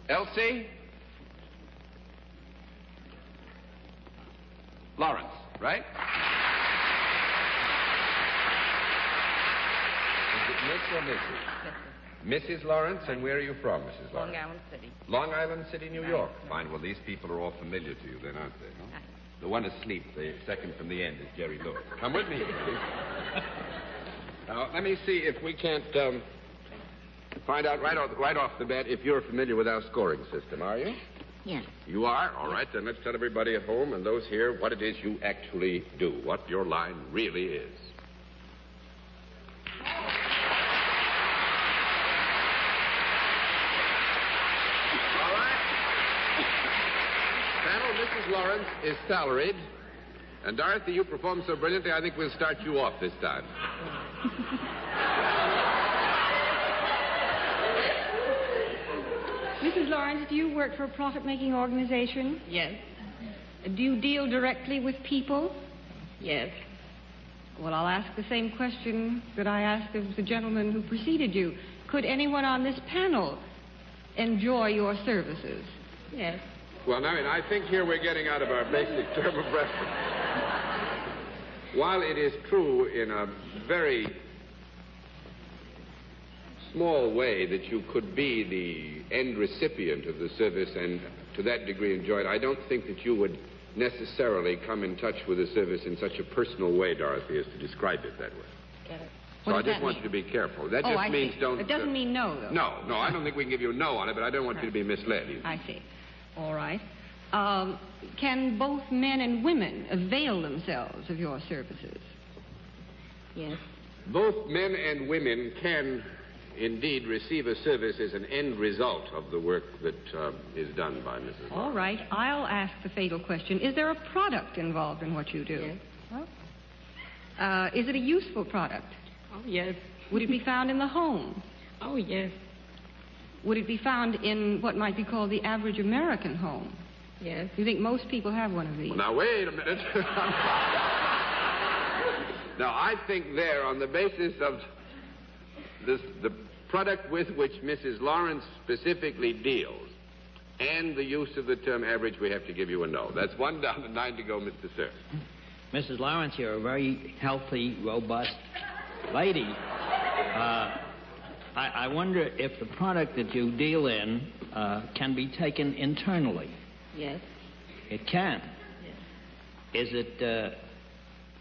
Elsie? Lawrence, right? Is it Miss or Mrs.? Mrs. Lawrence, and where are you from, Mrs. Lawrence? Long Island City. Long Island City, New York. Fine. Well, these people are all familiar to you then, aren't they? Huh? The one asleep, the second from the end, is Jerry Lewis. Come with me, please. Now, let me see if we can't find out right off the bat if you're familiar with our scoring system, are you? Yes. You are? All right, then let's tell everybody at home and those here what it is you actually do, what your line really is. All right. Panel, Mrs. Lawrence is salaried. And, Dorothy, you performed so brilliantly, I think we'll start you off this time. Mrs. Lawrence, do you work for a profit-making organization? Yes. Do you deal directly with people? Yes. Well, I'll ask the same question that I asked of the gentleman who preceded you. Could anyone on this panel enjoy your services? Yes. Well, now, I think here we're getting out of our basic term of reference. While it is true in a very small way that you could be the end recipient of the service and to that degree enjoy it, I don't think that you would necessarily come in touch with the service in such a personal way, Dorothy, as to describe it that way. Get it. So I just want you to be careful. That just means don't... It doesn't mean no, though. No, I don't think we can give you a no on it, but I don't want you to be misled either. I see. All right. Can both men and women avail themselves of your services? Yes. Both men and women can indeed receive a service as an end result of the work that is done by Mrs. Lawrence. All right. I'll ask the fatal question. Is there a product involved in what you do? Yes. Well, is it a useful product? Oh, yes. Would it be found in the home? Oh, yes. Would it be found in what might be called the average American home? Yes. You think most people have one of these? Well, now, wait a minute. Now, I think there, on the basis of the product with which Mrs. Lawrence specifically deals and the use of the term average, we have to give you a no. That's 1 down and 9 to go, Mr. Sir. Mrs. Lawrence, you're a very healthy, robust lady. I wonder if the product that you deal in can be taken internally. Yes. It can. Yes. Is it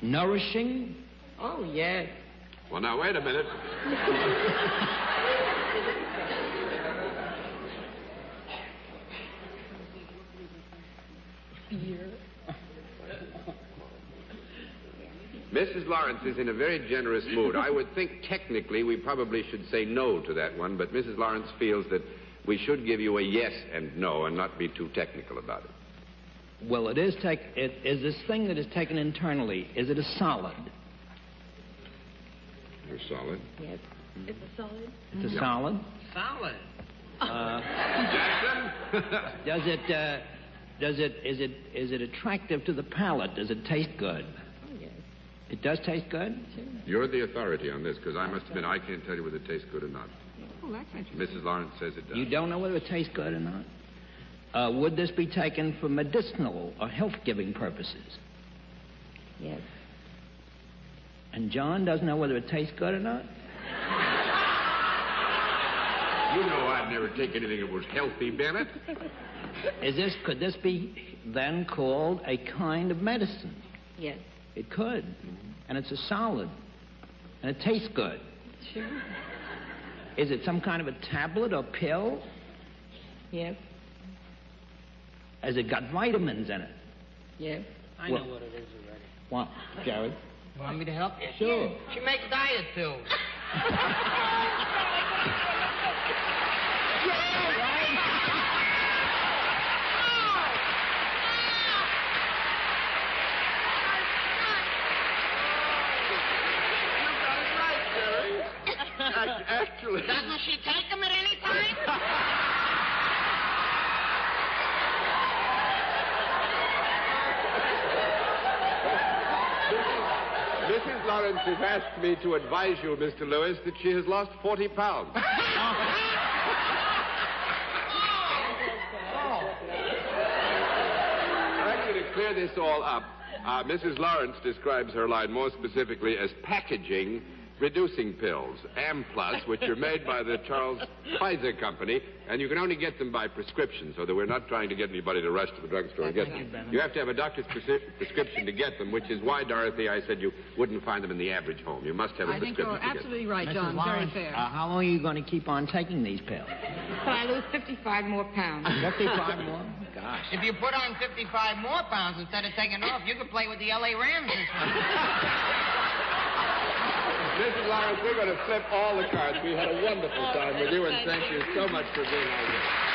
nourishing? Oh, yes. Well, now, wait a minute. Mrs. Lawrence is in a very generous mood. I would think technically we probably should say no to that one, but Mrs. Lawrence feels that we should give you a yes and no and not be too technical about it. Well, is this thing that is taken internally, is it a solid? You're solid. Yes. It's a solid. It's a solid? Solid. Jackson? Is it attractive to the palate? Does it taste good? Oh, yes. It does taste good? Sure. You're the authority on this, because I must admit I can't tell you whether it tastes good or not. Oh, that's interesting. Mrs. Lawrence says it does. You don't know whether it tastes good or not? Would this be taken for medicinal or health-giving purposes? Yes. And John doesn't know whether it tastes good or not? You know I'd never take anything that was healthy, Bennett. Could this be then called a kind of medicine? Yes. It could. And it's a solid. And it tastes good. Sure. Is it some kind of a tablet or pill? Yes. Has it got vitamins in it? Yes. I know what it is already. What, Jerry? You want me to help you? Sure. She makes diet pills. Actually... Doesn't she take them at any time? Mrs. Lawrence has asked me to advise you, Mr. Lewis, that she has lost 40 pounds. tie this all up, Mrs. Lawrence describes her line more specifically as packaging reducing pills, Amplus, which are made by the Charles Pfizer Company, and you can only get them by prescription, so that we're not trying to get anybody to rush to the drugstore and get them. You have to have a doctor's prescription to get them, which is why, Dorothy, I said you wouldn't find them in the average home. You must have a I think prescription you're to get them. absolutely right, Mrs. John. Very Lawrence, fair. how long are you going to keep on taking these pills? Till I lose 55 more pounds. 55 more? Gosh. If you put on 55 more pounds instead of taking off, you could play with the L.A. Rams this week. Mrs. Lawrence, we're going to flip all the cards. We had a wonderful time with you, and thank you so much for being our guest.